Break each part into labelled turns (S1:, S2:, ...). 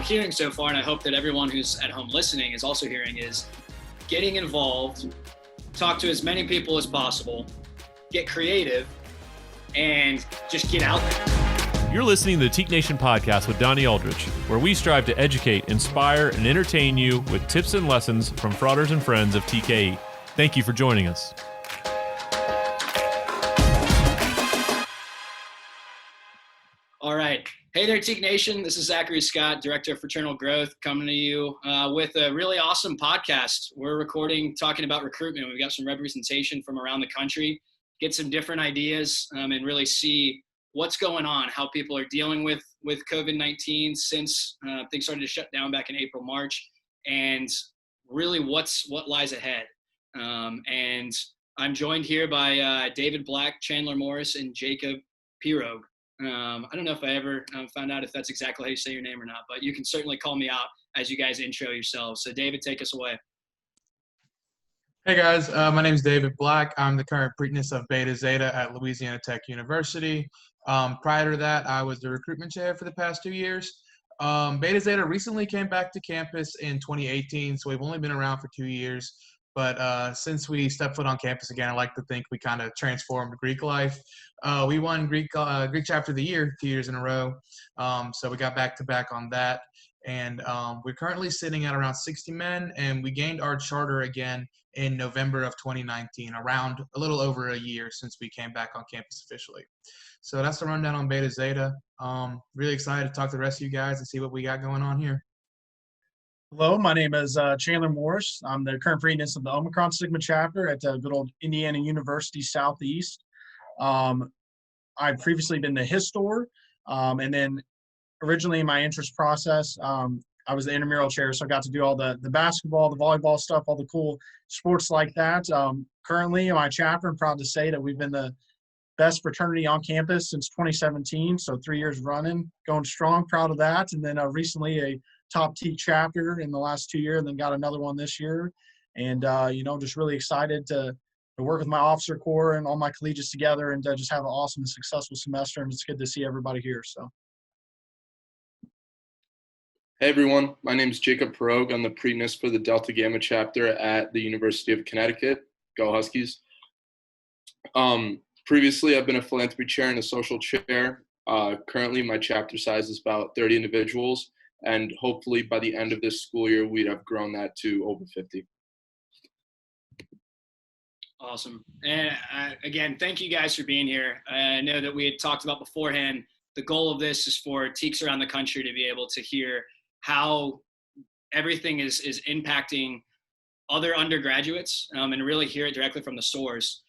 S1: hearing so far, and I hope that everyone who's at home listening is also hearing, is getting involved, talk to as many people as possible, get creative, and just get out there.
S2: You're listening to the Teak Nation podcast with Donnie Aldrich, where we strive to educate, inspire, and entertain you with tips and lessons from frauders and friends of TKE. Thank you for joining us.
S1: All right. Hey there, Teak Nation. This is Zachary Scot, Director of Fraternal Growth, coming to you with a really awesome podcast. We're recording, talking about recruitment. We've got some representation from around the country, get some different ideas, and really see what's going on, how people are dealing with COVID-19 since things started to shut down back in April, March, and really what lies ahead. And I'm joined here by David Black, Chandler Morris, and Jakub Pirog. I don't know if I ever found out if that's exactly how you say your name or not, but you can certainly call me out as you guys intro yourselves. So David, take us away.
S3: Hey guys, my name is David Black. I'm the current preakness of Beta-Zeta at Louisiana Tech University. Prior to that, I was the recruitment chair for the past 2 years. Beta-Zeta recently came back to campus in 2018, so we've only been around for 2 years. But since we stepped foot on campus again, I like to think we kind of transformed Greek life. We won Greek Chapter of the Year 2 years in a row, so we got back-to-back on that. And we're currently sitting at around 60 men, and we gained our charter again in November of 2019, around a little over a year since we came back on campus officially. So that's the rundown on Beta-Zeta. Really excited to talk to the rest of you guys and see what we got going on here.
S4: Hello, my name is Chandler Morris. I'm the current preakness of the Omicron-Sigma chapter at good old Indiana University Southeast. I've previously been the Histor, and then originally in my interest process, I was the intramural chair, so I got to do all the basketball, the volleyball stuff, all the cool sports like that. Currently in my chapter, I'm proud to say that we've been the best fraternity on campus since 2017, so 3 years running, going strong, proud of that. And then recently a top T chapter in the last 2 years, and then got another one this year. And, just really excited to work with my officer corps and all my collegiates together and just have an awesome and successful semester. And it's good to see everybody here. So.
S5: Hey everyone, my name is Jakub Pirog. I'm the preakness for the Delta Gamma chapter at the University of Connecticut. Go Huskies. Previously, I've been a philanthropy chair and a social chair. Currently, my chapter size is about 30 individuals, and hopefully by the end of this school year, we'd have grown that to over 50.
S1: Awesome. And again, thank you guys for being here. I know that we had talked about beforehand, the goal of this is for teaks around the country to be able to hear how everything is impacting other undergraduates and really hear it directly from the source.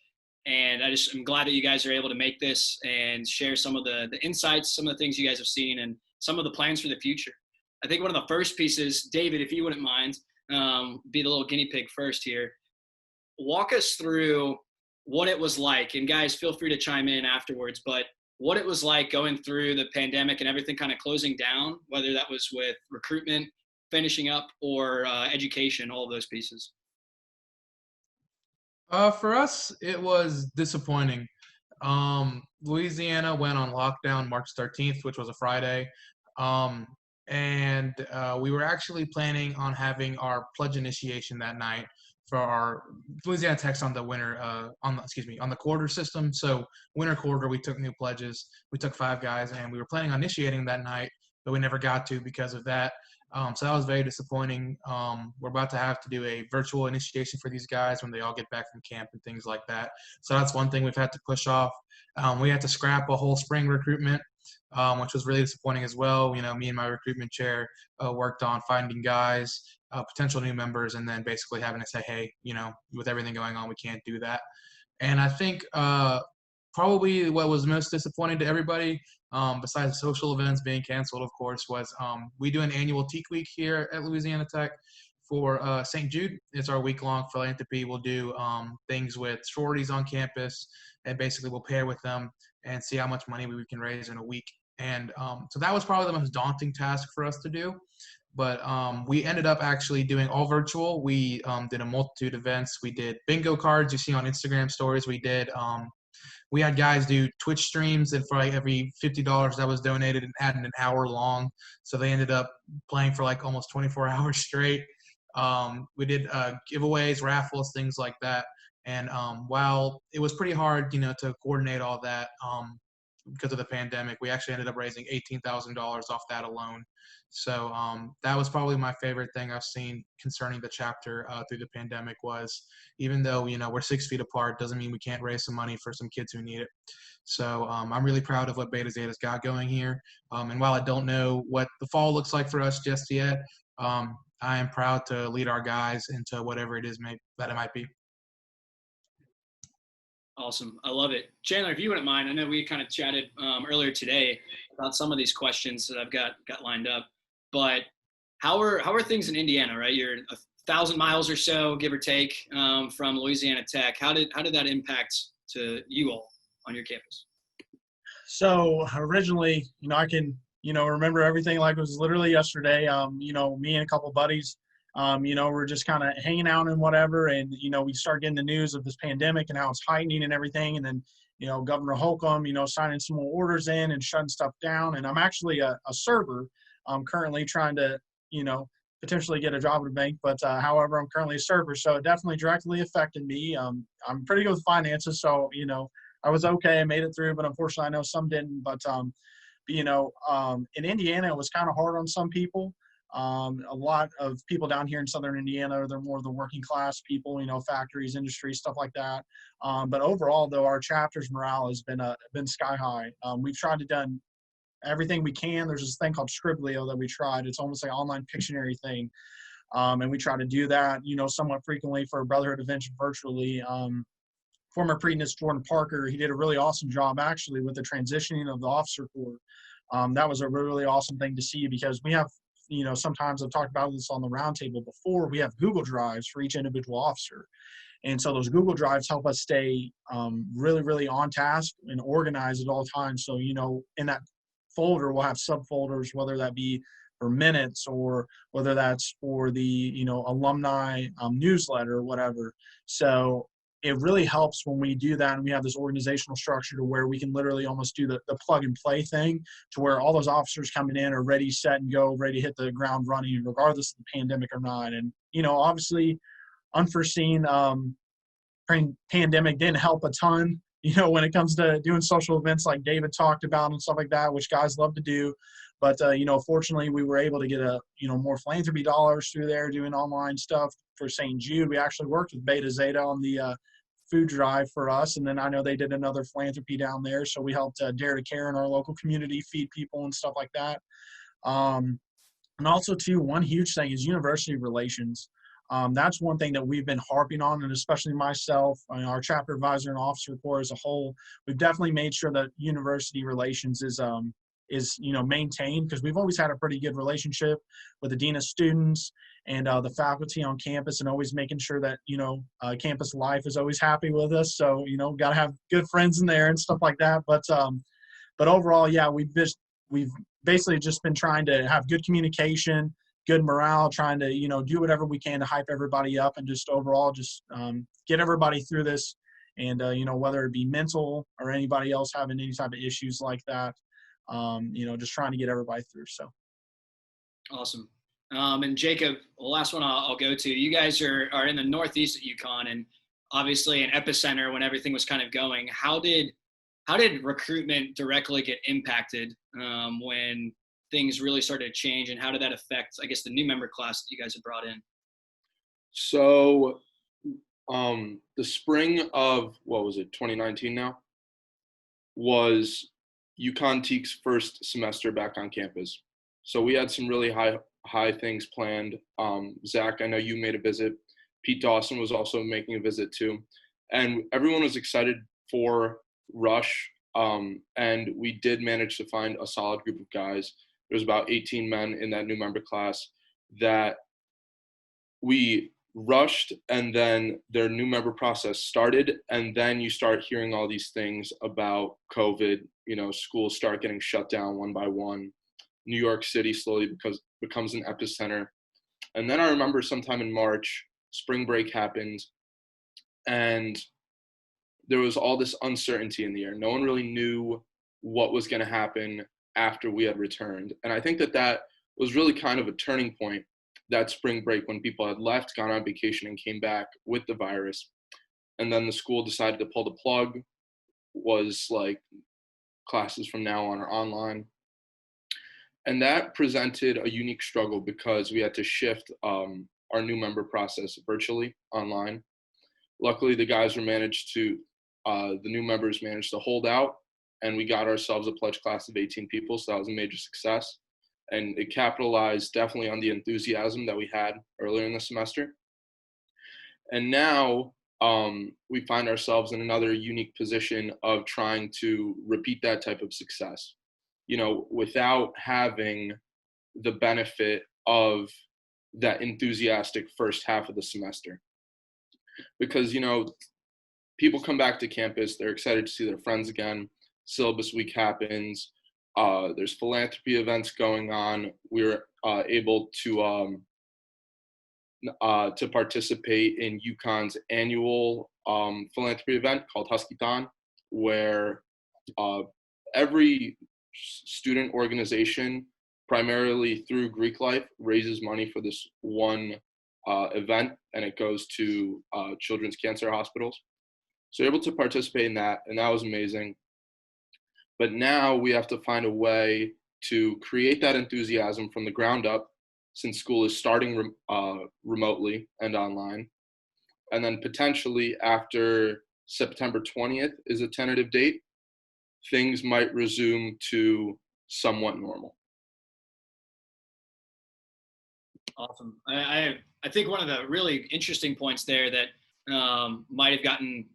S1: And I'm glad that you guys are able to make this and share some of the insights, some of the things you guys have seen, and some of the plans for the future. I think one of the first pieces, David, if you wouldn't mind, be the little guinea pig first here. Walk us through what it was like, and guys, feel free to chime in afterwards, but what it was like going through the pandemic and everything kind of closing down, whether that was with recruitment, finishing up, or education, all of those pieces.
S3: For us, it was disappointing. Louisiana went on lockdown March 13th, which was a Friday. And we were actually planning on having our pledge initiation that night for our Louisiana Tech's on the on the quarter system. So winter quarter, we took new pledges. We took 5 guys, and we were planning on initiating that night, but we never got to because of that. So that was very disappointing. We're about to have to do a virtual initiation for these guys when they all get back from camp and things like that. So that's one thing we've had to push off. We had to scrap a whole spring recruitment, which was really disappointing as well. Me and my recruitment chair worked on finding guys, potential new members, and then basically having to say, hey, with everything going on, we can't do that. And I think probably what was most disappointing to everybody, besides social events being canceled, of course, was we do an annual Teak Week here at Louisiana Tech for St. Jude. It's our week-long philanthropy. We'll do things with sororities on campus, and basically we'll pair with them and see how much money we can raise in a week. And so that was probably the most daunting task for us to do. But we ended up actually doing all virtual. We did a multitude of events. We did bingo cards you see on Instagram stories. We did We had guys do Twitch streams, and for like every $50 that was donated, and added an hour long. So they ended up playing for like almost 24 hours straight. We did giveaways, raffles, things like that. And while it was pretty hard, to coordinate all that because of the pandemic, we actually ended up raising $18,000 off that alone. So that was probably my favorite thing I've seen concerning the chapter through the pandemic was, even though, we're 6 feet apart, doesn't mean we can't raise some money for some kids who need it. So I'm really proud of what Beta-Zeta's got going here. And while I don't know what the fall looks like for us just yet, I am proud to lead our guys into whatever it is that it might be.
S1: Awesome. I love it. Chandler, if you wouldn't mind, I know we kind of chatted earlier today about some of these questions that I've got lined up, but how are things in Indiana, right? You're 1,000 miles or so, give or take, from Louisiana Tech. How did that impact to you all on your campus?
S4: So originally, I can, remember everything like it was literally yesterday. Me and a couple buddies, we're just kind of hanging out and whatever. And, we start getting the news of this pandemic and how it's heightening and everything. And then, Governor Holcomb, signing some more orders in and shutting stuff down. And I'm actually a server. I'm currently trying to, potentially get a job at a bank. But however, I'm currently a server. So it definitely directly affected me. I'm pretty good with finances. So, I was okay. I made it through, but unfortunately I know some didn't. But, in Indiana, it was kind of hard on some people. A lot of people down here in Southern Indiana, they're more of the working class people, factories, industry, stuff like that. But overall, though, our chapter's morale has been sky high. We've tried to done everything we can. There's this thing called Scriblio that we tried. It's almost like an online Pictionary thing. And we try to do that, somewhat frequently for Brotherhood events virtually. Former Predness Jordan Parker, he did a really awesome job actually with the transitioning of the officer corps. That was a really awesome thing to see because we have, sometimes I've talked about this on the roundtable before, we have Google Drives for each individual officer. And so those Google Drives help us stay really, really on task and organized at all times. So, in that folder, we'll have subfolders, whether that be for minutes or whether that's for the, alumni newsletter or whatever. So it really helps when we do that and we have this organizational structure to where we can literally almost do the plug and play thing to where all those officers coming in are ready, set, and go, ready to hit the ground running regardless of the pandemic or not. And, obviously unforeseen pandemic didn't help a ton, when it comes to doing social events like David talked about and stuff like that, which guys love to do. But, fortunately, we were able to get more philanthropy dollars through there doing online stuff for St. Jude. We actually worked with Beta-Zeta on the food drive for us. And then I know they did another philanthropy down there. So we helped Dare to Care in our local community feed people and stuff like that. And also, too, one huge thing is university relations. That's one thing that we've been harping on, and especially myself, our chapter advisor and officer corps as a whole, we've definitely made sure that university relations is maintained because we've always had a pretty good relationship with the dean of students and the faculty on campus, and always making sure that campus life is always happy with us. So got to have good friends in there and stuff like that. But overall, yeah, we've basically just been trying to have good communication, good morale, trying to do whatever we can to hype everybody up and just overall just get everybody through this. And whether it be mental or anybody else having any type of issues like that. Just trying to get everybody through. So
S1: awesome. And Jacob, the last one I'll go to. You guys are in the Northeast at UConn, and obviously an epicenter when everything was kind of going. How did recruitment directly get impacted when things really started to change, and how did that affect, I guess, the new member class that you guys have brought in?
S5: So the spring of, 2019 now, was UConn Teak's first semester back on campus. So we had some really high things planned. Zach, I know you made a visit. Pete Dawson was also making a visit too. And everyone was excited for Rush. And we did manage to find a solid group of guys. There was about 18 men in that new member class that we rushed, and then their new member process started. And then you start hearing all these things about COVID, schools start getting shut down one by one. New York City slowly becomes an epicenter. And then I remember sometime in March, spring break happened, and there was all this uncertainty in the air. No one really knew what was going to happen after we had returned. And I think that was really kind of a turning point, that spring break, when people had left, gone on vacation, and came back with the virus. And then the school decided to pull the plug, was like, classes from now on are online. And that presented a unique struggle because we had to shift our new member process virtually online. Luckily, the new members managed to hold out, and we got ourselves a pledge class of 18 people. So that was a major success. And it capitalized definitely on the enthusiasm that we had earlier in the semester. And now we find ourselves in another unique position of trying to repeat that type of success, without having the benefit of that enthusiastic first half of the semester. Because, people come back to campus, they're excited to see their friends again. Syllabus week happens. There's philanthropy events going on. We're able to participate in UConn's annual philanthropy event called Huskython, where every student organization, primarily through Greek Life, raises money for this one event, and it goes to children's cancer hospitals. So you're able to participate in that, and that was amazing. But now we have to find a way to create that enthusiasm from the ground up, since school is starting remotely and online. And then potentially after September 20th is a tentative date, things might resume to somewhat normal.
S1: Awesome. I think one of the really interesting points there that might have gotten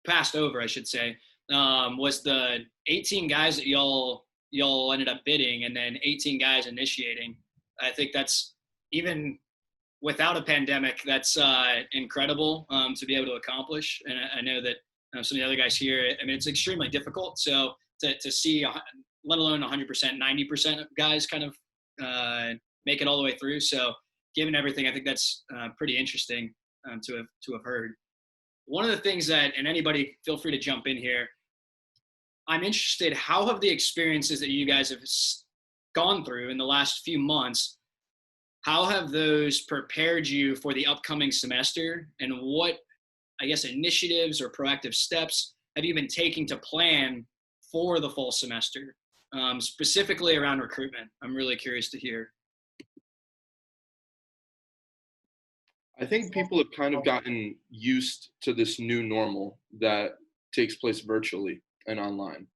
S1: passed over, I should say, was the 18 guys that y'all ended up bidding, and then 18 guys initiating. I think that's, even without a pandemic, that's incredible to be able to accomplish. And I know that some of the other guys here, I mean, it's extremely difficult. So to see, let alone 100%, 90% of guys kind of make it all the way through. So given everything, I think that's pretty interesting to have heard. One of the things that, and anybody feel free to jump in here, I'm interested, how have the experiences that you guys have gone through in the last few months, how have those prepared you for the upcoming semester, and what, I guess, initiatives or proactive steps have you been taking to plan for the fall semester, specifically around recruitment? I'm really curious to hear.
S5: I think people have kind of gotten used to this new normal that takes place virtually and online.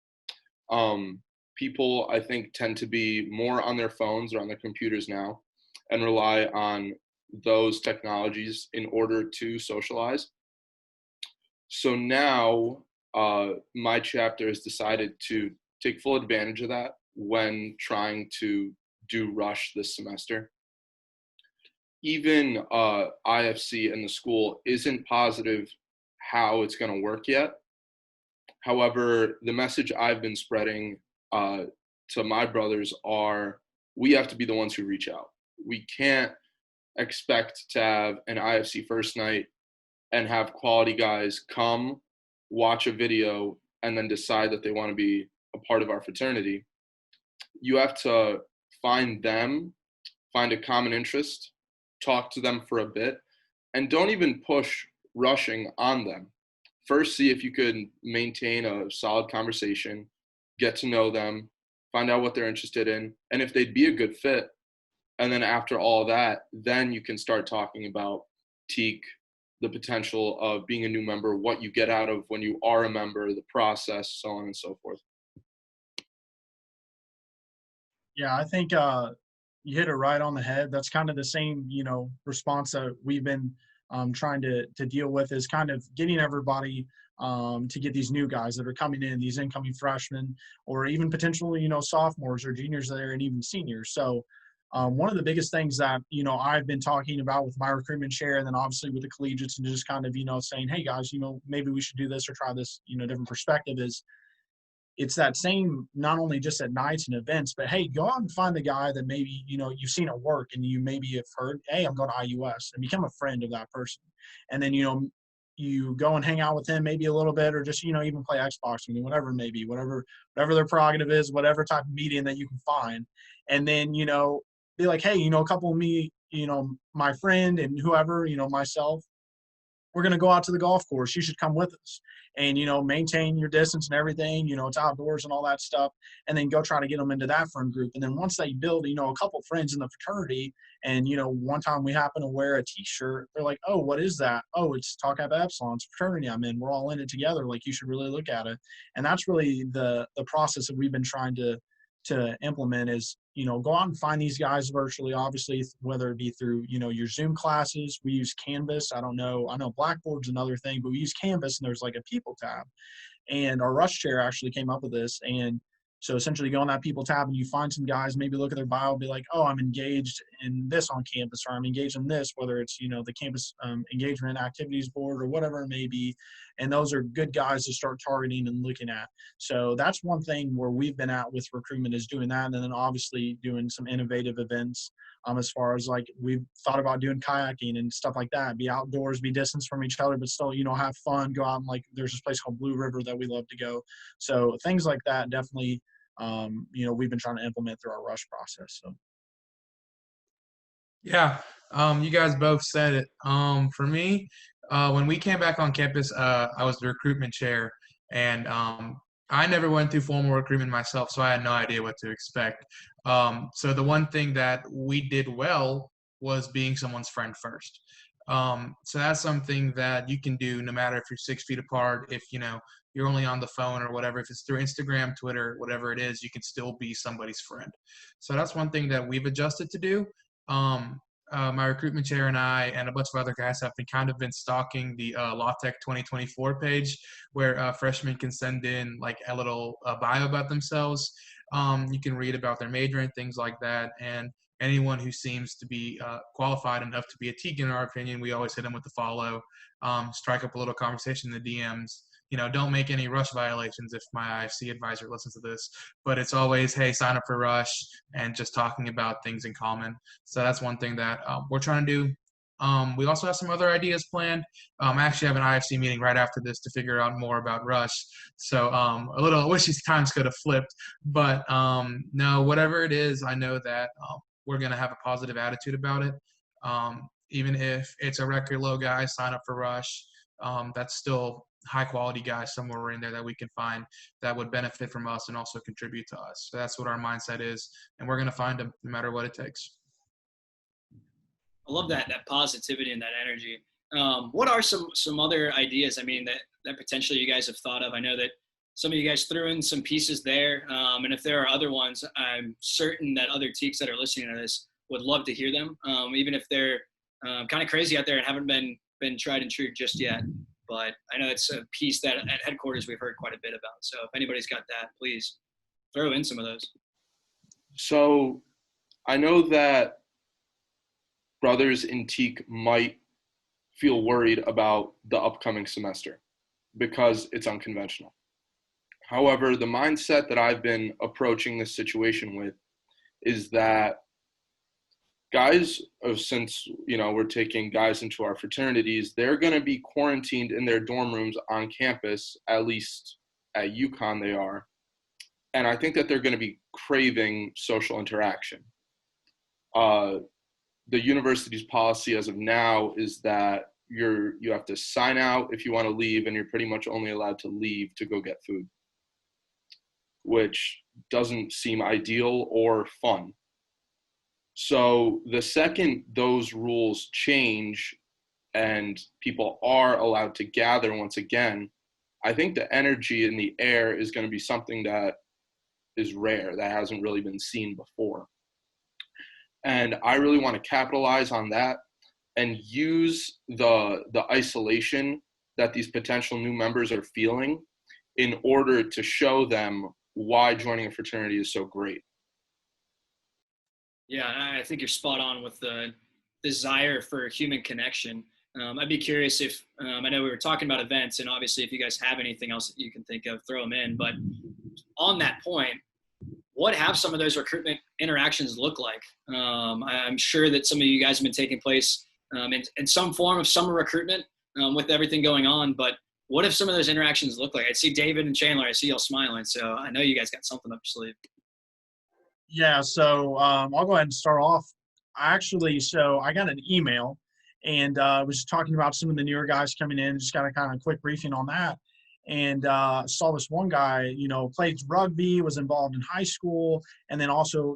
S5: People, I think, tend to be more on their phones or on their computers now and rely on those technologies in order to socialize. So now my chapter has decided to take full advantage of that when trying to do Rush this semester. Even IFC and the school isn't positive how it's going to work yet. However, the message I've been spreading to my brothers are, we have to be the ones who reach out. We can't expect to have an IFC first night and have quality guys come, watch a video, and then decide that they want to be a part of our fraternity. You have to find them, find a common interest, talk to them for a bit, and don't even push rushing on them. First, see if you could maintain a solid conversation, get to know them, find out what they're interested in, and if they'd be a good fit. And then after all that, then you can start talking about TKE, the potential of being a new member, what you get out of when you are a member, the process, so on and so forth.
S4: Yeah, I think you hit it right on the head. That's kind of the same, response that we've been trying to deal with, is kind of getting everybody to get these new guys that are coming in, these incoming freshmen, or even potentially, sophomores or juniors there, and even seniors. So one of the biggest things that, I've been talking about with my recruitment share, and then obviously with the collegiates, and just kind of, saying, hey guys, maybe we should do this or try this, different perspective, is it's that same, not only just at nights and events, but hey, go out and find the guy that maybe, you've seen at work and you maybe have heard, hey, I'm going to IUS, and become a friend of that person. And then, you go and hang out with them maybe a little bit, or just, even play Xbox with them, whatever it may be, whatever their prerogative is, whatever type of medium that you can find. And then, be like, hey, a couple of me, my friend and whoever, myself, we're going to go out to the golf course. You should come with us, and, maintain your distance and everything, it's outdoors and all that stuff. And then go try to get them into that friend group. And then once they build, a couple friends in the fraternity, and, one time we happen to wear a t-shirt, they're like, oh, what is that? Oh, it's Tau Kappa Epsilon's fraternity I'm in. We're all in it together. Like, you should really look at it. And that's really the process that we've been trying to implement is, go out and find these guys virtually, obviously, whether it be through, your Zoom classes. We use Canvas. I know Blackboard's another thing, but we use Canvas, and there's like a people tab. And our rush chair actually came up with this. And so essentially go on that people tab and you find some guys, maybe look at their bio, be like, oh, I'm engaged in this on campus, or I'm engaged in this, whether it's, the campus engagement activities board or whatever it may be. And those are good guys to start targeting and looking at. So that's one thing where we've been at with recruitment, is doing that. And then obviously doing some innovative events, as far as like we've thought about doing kayaking and stuff like that, be outdoors, be distance from each other, but still, have fun, go out and, like, there's this place called Blue River that we love to go. So things like that definitely, we've been trying to implement through our rush process. So.
S3: Yeah, you guys both said it. For me, when we came back on campus, I was the recruitment chair, and I never went through formal recruitment myself, so I had no idea what to expect. So the one thing that we did well was being someone's friend first. So that's something that you can do no matter if you're 6 feet apart, if you're only on the phone or whatever. If it's through Instagram, Twitter, whatever it is, you can still be somebody's friend. So that's one thing that we've adjusted to do. My recruitment chair and I and a bunch of other guys have been stalking the Law Tech 2024 page, where freshmen can send in like a little bio about themselves. You can read about their major and things like that. And anyone who seems to be qualified enough to be a TKE, in our opinion, we always hit them with the follow, strike up a little conversation in the DMs. Don't make any rush violations if my IFC advisor listens to this, but it's always, hey, sign up for rush, and just talking about things in common. So that's one thing that we're trying to do. We also have some other ideas planned. I actually have an IFC meeting right after this to figure out more about rush. So a little, I wish these times could have flipped, but no, whatever it is, I know that we're going to have a positive attitude about it. Even if it's a record low guy, sign up for rush. That's still high quality guys somewhere in there that we can find that would benefit from us and also contribute to us. So that's what our mindset is, and we're going to find them no matter what it takes.
S1: I love that positivity and that energy. What are some other ideas, that potentially you guys have thought of? I know that some of you guys threw in some pieces there, and if there are other ones, I'm certain that other TKEs that are listening to this would love to hear them, even if they're kind of crazy out there and haven't been tried and true just yet. But I know it's a piece that at headquarters we've heard quite a bit about. So if anybody's got that, please throw in some of those.
S5: So I know that brothers in TKE might feel worried about the upcoming semester because it's unconventional. However, the mindset that I've been approaching this situation with is that guys, since, we're taking guys into our fraternities, they're going to be quarantined in their dorm rooms on campus, at least at UConn they are. And I think that they're going to be craving social interaction. The university's policy as of now is that you have to sign out if you want to leave, and you're pretty much only allowed to leave to go get food, which doesn't seem ideal or fun. So the second those rules change and people are allowed to gather once again, I think the energy in the air is going to be something that is rare, that hasn't really been seen before. And I really want to capitalize on that and use the isolation that these potential new members are feeling in order to show them why joining a fraternity is so great.
S1: Yeah, I think you're spot on with the desire for human connection. I'd be curious if, I know we were talking about events, and obviously if you guys have anything else that you can think of, throw them in. But on that point, what have some of those recruitment interactions look like? I'm sure that some of you guys have been taking place in some form of summer recruitment. with everything going on, but what if some of those interactions look like? I see David and Chandler. I see y'all smiling, so I know you guys got something up your sleeve.
S4: Yeah, so I'll go ahead and start off. So I got an email, and was talking about some of the newer guys coming in. Just got a kind of quick briefing on that, and saw this one guy, played rugby, was involved in high school, and then also,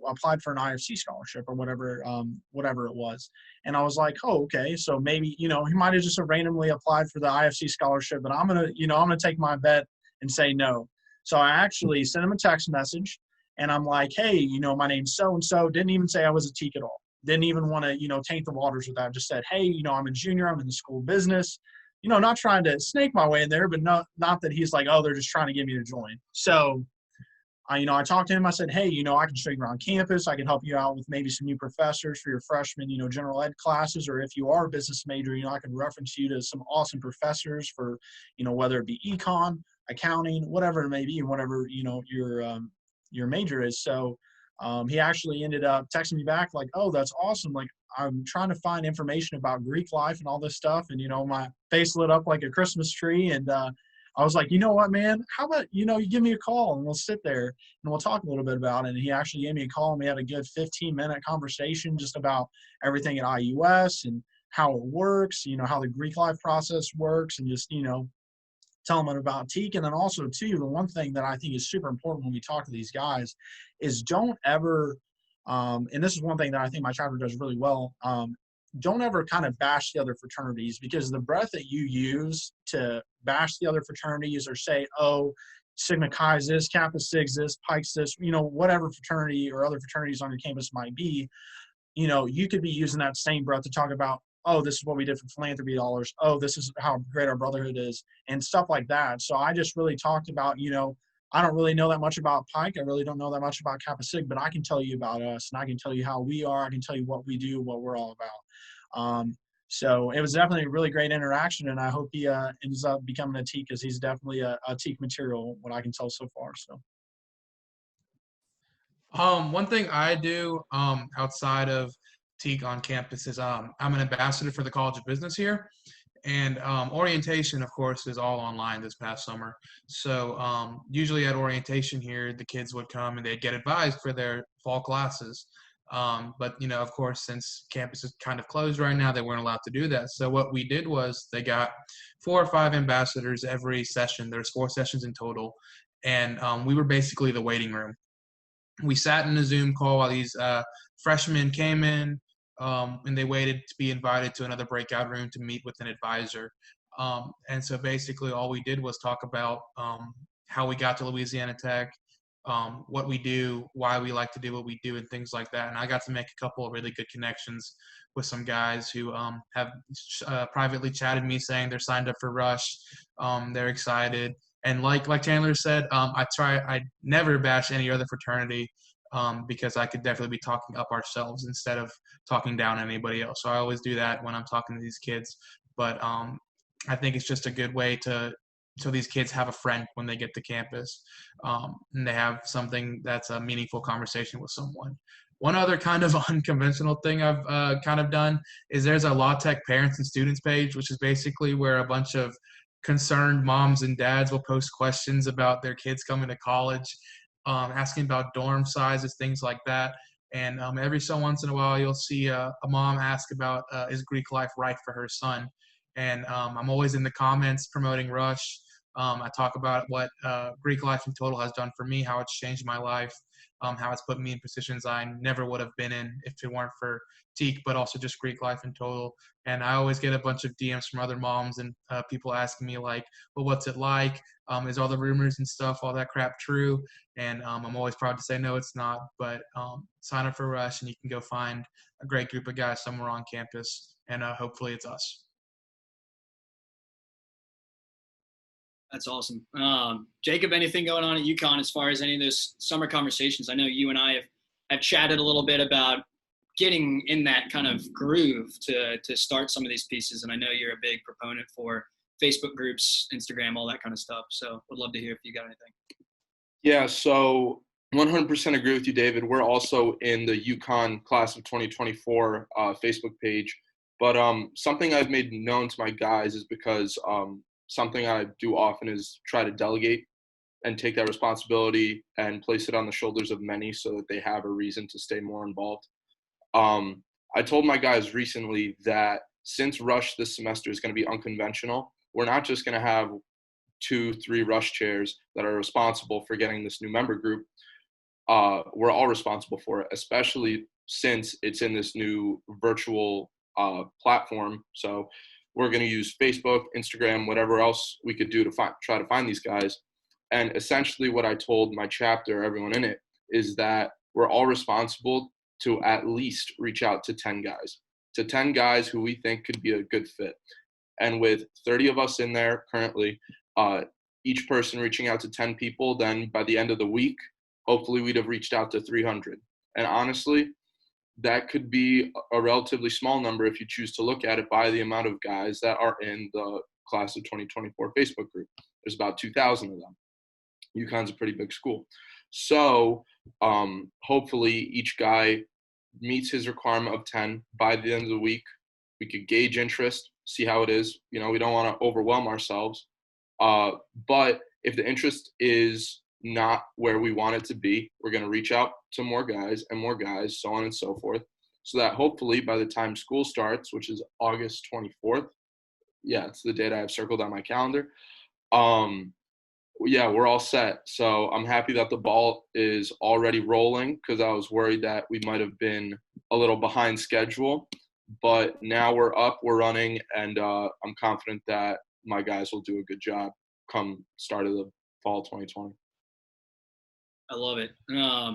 S4: applied for an IFC scholarship or whatever it was. And I was like, oh, okay, so maybe, he might have just randomly applied for the IFC scholarship, but I'm gonna take my bet and say no. So I actually sent him a text message, and I'm like, hey, my name's so-and-so. Didn't even say I was a teak at all. Didn't even want to, taint the waters with that. Just said, hey, I'm a junior. I'm in the school business. Not trying to snake my way in there, but not that he's like, oh, they're just trying to get me to join. So, I talked to him. I said, hey, I can show you around campus. I can help you out with maybe some new professors for your freshman, general ed classes. Or if you are a business major, I can reference you to some awesome professors for, whether it be econ, accounting, whatever it may be, whatever, your major is. So he actually ended up texting me back like, oh, that's awesome. Like, I'm trying to find information about Greek life and all this stuff. And, my face lit up like a Christmas tree. And I was like, you know what, man, how about, you give me a call and we'll sit there and we'll talk a little bit about it. And he actually gave me a call and we had a good 15-minute conversation just about everything at IUS and how it works, how the Greek life process works, and just, tell them about TKE. And then also, too, the one thing that I think is super important when we talk to these guys is don't ever, and this is one thing that I think my chapter does really well, don't ever kind of bash the other fraternities, because the breath that you use to bash the other fraternities or say, oh, Sigma Chi's this, Kappa Sig's this, Pike's this, whatever fraternity or other fraternities on your campus might be, you could be using that same breath to talk about, oh, this is what we did for philanthropy dollars. Oh, this is how great our brotherhood is, and stuff like that. So I just really talked about, I don't really know that much about Pike. I really don't know that much about Kappa Sig, but I can tell you about us, and I can tell you how we are. I can tell you what we do, what we're all about. So it was definitely a really great interaction, and I hope he ends up becoming a TKE, because he's definitely a TKE material, what I can tell so far. So.
S3: One thing I do outside of TKE on campus is I'm an ambassador for the College of Business here, and orientation, of course, is all online this past summer. So usually at orientation here, the kids would come and they'd get advised for their fall classes. But, of course, since campus is kind of closed right now, they weren't allowed to do that. So what we did was they got 4 or 5 ambassadors every session. There's 4 sessions in total, and we were basically the waiting room. We sat in a Zoom call while these freshmen came in, and they waited to be invited to another breakout room to meet with an advisor. And so basically all we did was talk about how we got to Louisiana Tech, what we do, why we like to do what we do, and things like that. And I got to make a couple of really good connections with some guys who have privately chatted me saying they're signed up for Rush. They're excited. And like Chandler said, I never bash any other fraternity because I could definitely be talking up ourselves instead of talking down anybody else. So I always do that when I'm talking to these kids. But I think it's just a good way so these kids have a friend when they get to campus, and they have something that's a meaningful conversation with someone. One other kind of unconventional thing I've kind of done is there's a Law Tech parents and students page, which is basically where a bunch of concerned moms and dads will post questions about their kids coming to college, asking about dorm sizes, things like that. And every so once in a while, you'll see a mom ask about is Greek life right for her son? And I'm always in the comments promoting Rush. I talk about what Greek life in total has done for me, how it's changed my life, how it's put me in positions I never would have been in if it weren't for TKE, but also just Greek life in total. And I always get a bunch of DMs from other moms and people asking me like, well, what's it like? Is all the rumors and stuff, all that crap true? And I'm always proud to say, no, it's not. But sign up for Rush and you can go find a great group of guys somewhere on campus. And hopefully it's us.
S1: That's awesome. Jacob, anything going on at UConn as far as any of those summer conversations? I know you and I have chatted a little bit about getting in that kind of groove to start some of these pieces. And I know you're a big proponent for Facebook groups, Instagram, all that kind of stuff. So would love to hear if you got anything.
S5: Yeah, so 100% agree with you, David. We're also in the UConn class of 2024 Facebook page. But something I've made known to my guys is because something I do often is try to delegate and take that responsibility and place it on the shoulders of many so that they have a reason to stay more involved. I told my guys recently that since Rush this semester is going to be unconventional, we're not just going to have 2-3 Rush chairs that are responsible for getting this new member group. We're all responsible for it, especially since it's in this new virtual platform. So we're going to use Facebook, Instagram, whatever else we could do to try to find these guys. And essentially what I told my chapter, everyone in it, is that we're all responsible to at least reach out to 10 guys who we think could be a good fit. And with 30 of us in there currently, each person reaching out to 10 people, then by the end of the week, hopefully we'd have reached out to 300. And honestly, that could be a relatively small number if you choose to look at it by the amount of guys that are in the class of 2024 Facebook group. There's about 2,000 of them. UConn's a pretty big school. So hopefully each guy meets his requirement of 10 by the end of the week. We could gauge interest, see how it is. You know, we don't want to overwhelm ourselves. But if the interest is not where we want it to be, we're going to reach out to more guys, so on and so forth, so that hopefully by the time school starts, which is August 24th, yeah, it's the date I have circled on my calendar, yeah, we're all set. So I'm happy that the ball is already rolling, because I was worried that we might have been a little behind schedule. But now we're up, we're running, and I'm confident that my guys will do a good job come start of the fall 2020.
S1: I love it.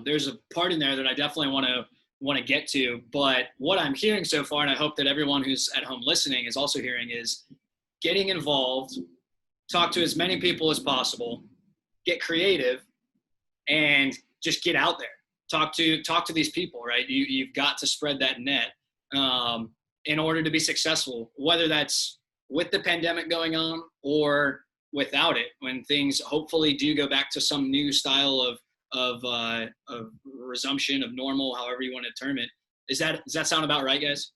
S1: There's a part in there that I definitely want to get to, but what I'm hearing so far, and I hope that everyone who's at home listening is also hearing, is getting involved, talk to as many people as possible, get creative, and just get out there. Talk to these people, right? You've got to spread that net in order to be successful, whether that's with the pandemic going on or without it, when things hopefully do go back to some new style of resumption of normal, however you want to term it. Does that sound about right, guys?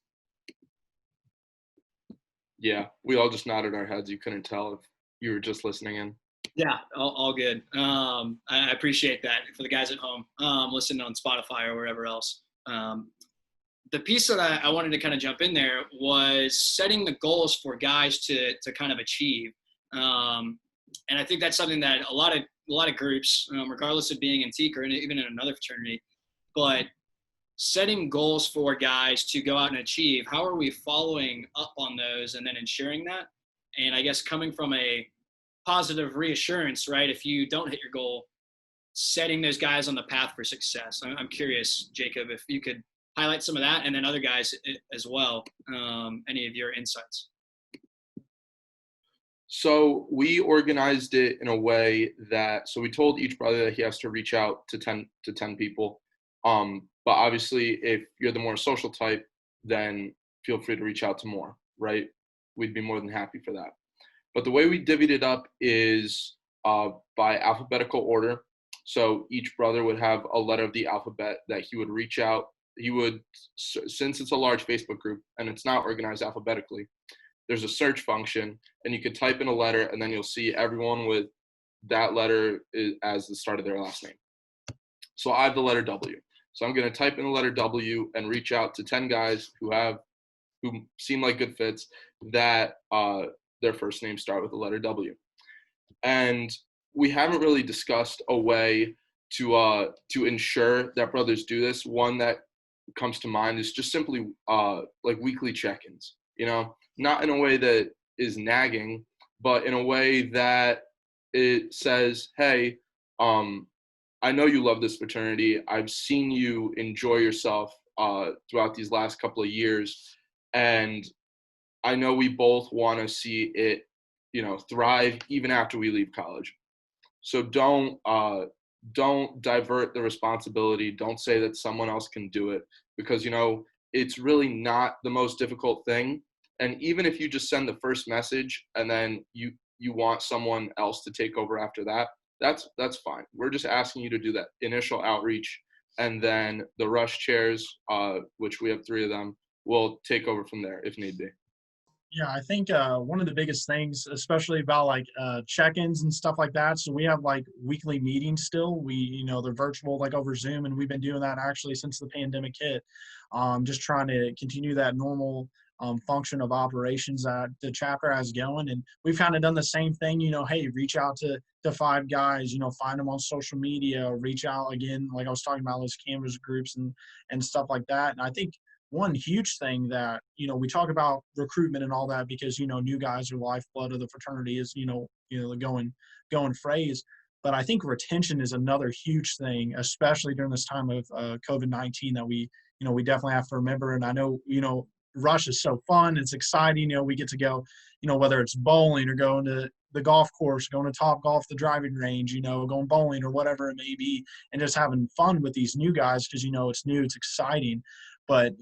S5: Yeah, we all just nodded our heads. You couldn't tell if you were just listening in.
S1: Yeah, all good. I appreciate that for the guys at home listening on Spotify or wherever else. The piece that I wanted to kind of jump in there was setting the goals for guys to kind of achieve. And I think that's something that a lot of groups, regardless of being in TEAC or even in another fraternity, but setting goals for guys to go out and achieve, how are we following up on those and then ensuring that? And I guess coming from a positive reassurance, right? If you don't hit your goal, setting those guys on the path for success. I'm curious, Jacob, if you could highlight some of that, and then other guys as well, any of your insights.
S5: So we organized it in a way that, so we told each brother that he has to reach out to 10 people. But obviously if you're the more social type, then feel free to reach out to more, right? We'd be more than happy for that. But the way we divvied it up is by alphabetical order. So each brother would have a letter of the alphabet that he would reach out. He would, since it's a large Facebook group and it's not organized alphabetically, there's a search function, and you could type in a letter, and then you'll see everyone with that letter as the start of their last name. So I have the letter W. So I'm going to type in the letter W and reach out to 10 guys who seem like good fits that their first names start with the letter W. And we haven't really discussed a way to ensure that brothers do this. One that comes to mind is just simply like weekly check-ins, you know, not in a way that is nagging, but in a way that it says, hey, I know you love this fraternity. I've seen you enjoy yourself throughout these last couple of years. And I know we both want to see it, you know, thrive even after we leave college. So don't divert the responsibility. Don't say that someone else can do it, because, you know, it's really not the most difficult thing. And even if you just send the first message and then you want someone else to take over after that, that's fine. We're just asking you to do that initial outreach, and then the rush chairs, which we have 3 of them, we'll take over from there if need be.
S4: Yeah, I think one of the biggest things, especially about like check-ins and stuff like that. So we have like weekly meetings still. They're virtual, like over Zoom, and we've been doing that actually since the pandemic hit. Just trying to continue that normal function of operations that the chapter has going. And we've kind of done the same thing. Hey, reach out to 5 guys. Find them on social media. Reach out again, like I was talking about, those canvas groups and stuff like that. And I think one huge thing that, we talk about recruitment and all that because, new guys are the lifeblood of the fraternity is, the going phrase. But I think retention is another huge thing, especially during this time of COVID-19 that we definitely have to remember. And I know, Rush is so fun. It's exciting. We get to go, whether it's bowling or going to the golf course, going to Top Golf, the driving range, going bowling or whatever it may be, and just having fun with these new guys because, it's new, it's exciting. But,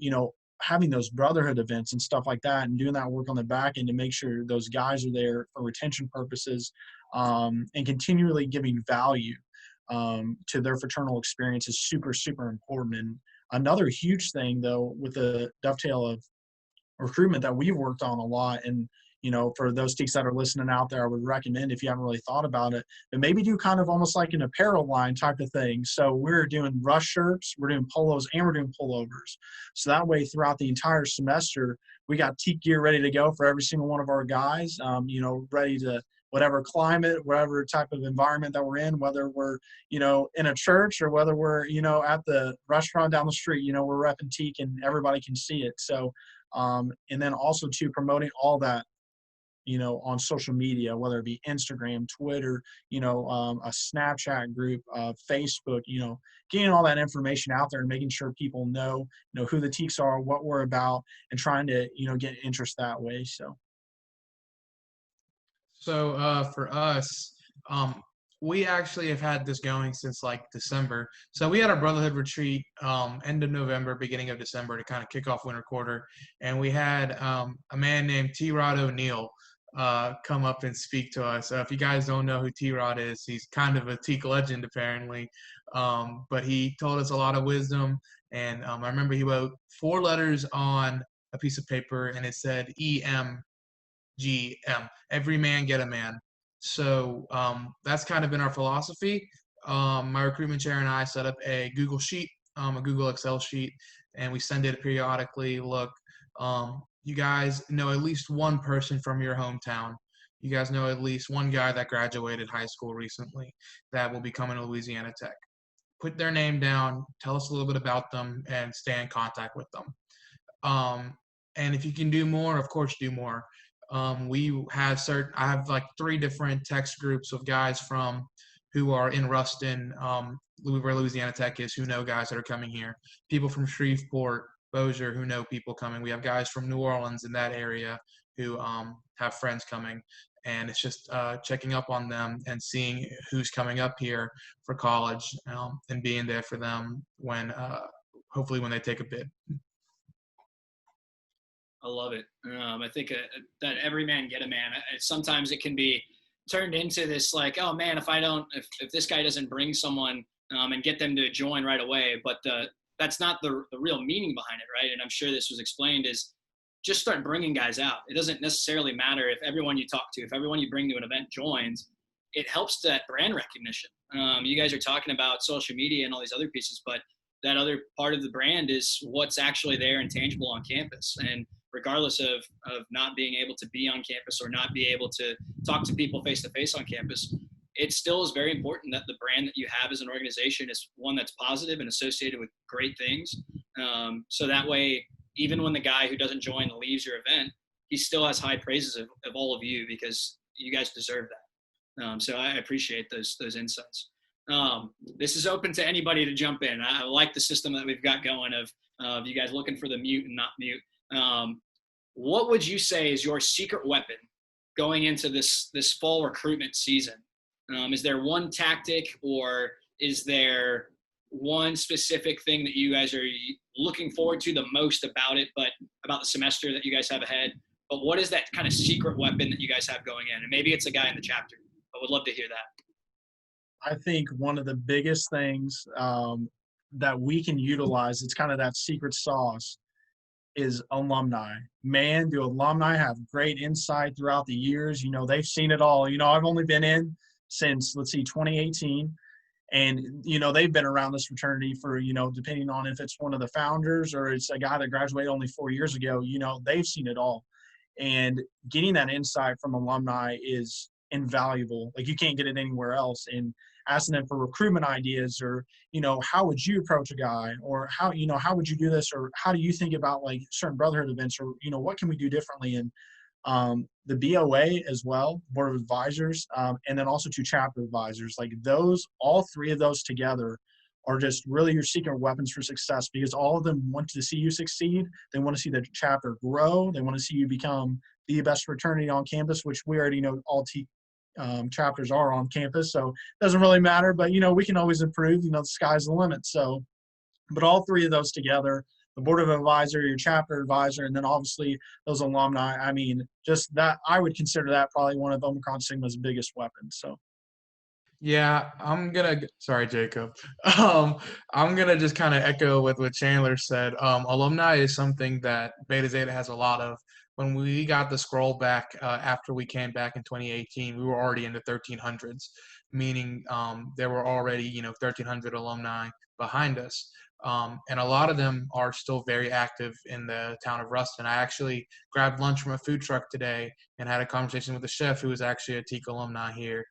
S4: having those brotherhood events and stuff like that and doing that work on the back end to make sure those guys are there for retention purposes and continually giving value to their fraternal experience is super, super important. And another huge thing, though, with the dovetail of recruitment that we've worked on a lot, and for those teaks that are listening out there, I would recommend, if you haven't really thought about it, but maybe do kind of almost like an apparel line type of thing. So we're doing Rush shirts, we're doing polos, and we're doing pullovers. So that way, throughout the entire semester, we got teak gear ready to go for every single one of our guys, ready to whatever climate, whatever type of environment that we're in, whether we're, in a church or whether we're, at the restaurant down the street, we're repping teak and everybody can see it. So, and then also too, promoting all that, on social media, whether it be Instagram, Twitter, a Snapchat group, Facebook, getting all that information out there and making sure people know who the teaks are, what we're about, and trying to, get interest that way.
S3: So for us, we actually have had this going since like December. So we had our brotherhood retreat end of November, beginning of December to kind of kick off winter quarter. And we had a man named T-Rod O'Neill come up and speak to us. If you guys don't know who T-Rod is, he's kind of a teak legend apparently. But he told us a lot of wisdom. And I remember he wrote 4 letters on a piece of paper and it said EMGM, every man get a man. So that's kind of been our philosophy. My recruitment chair and I set up a Google sheet, a Google Excel sheet, and we send it periodically. Look, you guys know at least one person from your hometown. You guys know at least one guy that graduated high school recently that will be coming to Louisiana Tech. Put their name down, tell us a little bit about them, and stay in contact with them. And if you can do more, of course, do more. I have like 3 different text groups of guys who are in Ruston, where Louisiana Tech is, who know guys that are coming here. People from Shreveport, Bossier, who know people coming. We have guys from New Orleans in that area who have friends coming. And it's just checking up on them and seeing who's coming up here for college and being there for them hopefully when they take a bid.
S1: I love it. I think that every man get a man. Sometimes it can be turned into this like, oh man, if this guy doesn't bring someone and get them to join right away, but that's not the real meaning behind it, right? And I'm sure this was explained is just start bringing guys out. It doesn't necessarily matter if everyone you talk to, if everyone you bring to an event joins. It helps that brand recognition. You guys are talking about social media and all these other pieces, but that other part of the brand is what's actually there and tangible on campus. And regardless of not being able to be on campus or not be able to talk to people face to face on campus, it still is very important that the brand that you have as an organization is one that's positive and associated with great things. So that way, even when the guy who doesn't join leaves your event, he still has high praises of all of you because you guys deserve that. So I appreciate those insights. This is open to anybody to jump in. I like the system that we've got going of you guys looking for the mute and not mute. What would you say is your secret weapon going into this fall recruitment season? Is there one tactic or is there one specific thing that you guys are looking forward to the most about the semester that you guys have ahead? But what is that kind of secret weapon that you guys have going in? And maybe it's a guy in the chapter, but would love to hear that.
S4: I think one of the biggest things that we can utilize, it's kind of that secret sauce, is alumni. Man, do alumni have great insight throughout the years. You know, they've seen it all. You know, I've only been in since, 2018. And, you know, they've been around this fraternity for, you know, depending on if it's one of the founders or it's a guy that graduated only 4 years ago, you know, they've seen it all. And getting that insight from alumni is invaluable. Like, you can't get it anywhere else. And asking them for recruitment ideas, or, you know, how would you approach a guy, or how, you know, how would you do this, or how do you think about like certain brotherhood events, or, you know, what can we do differently? And the BOA as well, Board of Advisors, and then also 2 chapter advisors. Like those, all 3 of those together are just really your secret weapons for success, because all of them want to see you succeed. They want to see the chapter grow. They want to see you become the best fraternity on campus, which we already know all chapters are on campus. So it doesn't really matter, but, you know, we can always improve. You know, the sky's the limit. So, but all 3 of those together, the Board of Advisor, your chapter advisor, and then obviously those alumni. I mean, just that, I would consider that probably one of Omicron-Sigma's biggest weapons. So.
S3: Yeah, sorry, Jacob. I'm gonna just kind of echo with what Chandler said. Alumni is something that Beta-Zeta has a lot of. When we got the scroll back after we came back in 2018, we were already in the 1300s, meaning there were already 1300 alumni behind us. And a lot of them are still very active in the town of Ruston. I actually grabbed lunch from a food truck today and had a conversation with the chef who was actually a TKE alumni here.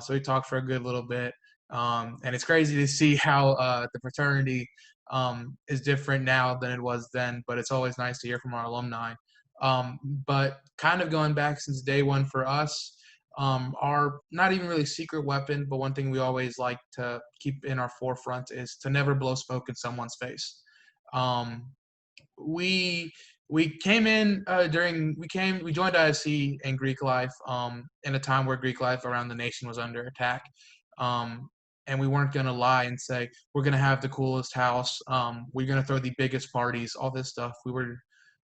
S3: So we talked for a good little bit. And it's crazy to see how the fraternity is different now than it was then, but it's always nice to hear from our alumni. But kind of going back since day one for us, our not even really secret weapon, but one thing we always like to keep in our forefront is to never blow smoke in someone's face. We came in we joined ISC in Greek life in a time where Greek life around the nation was under attack. And we weren't going to lie and say we're going to have the coolest house, we're going to throw the biggest parties, all this stuff. We were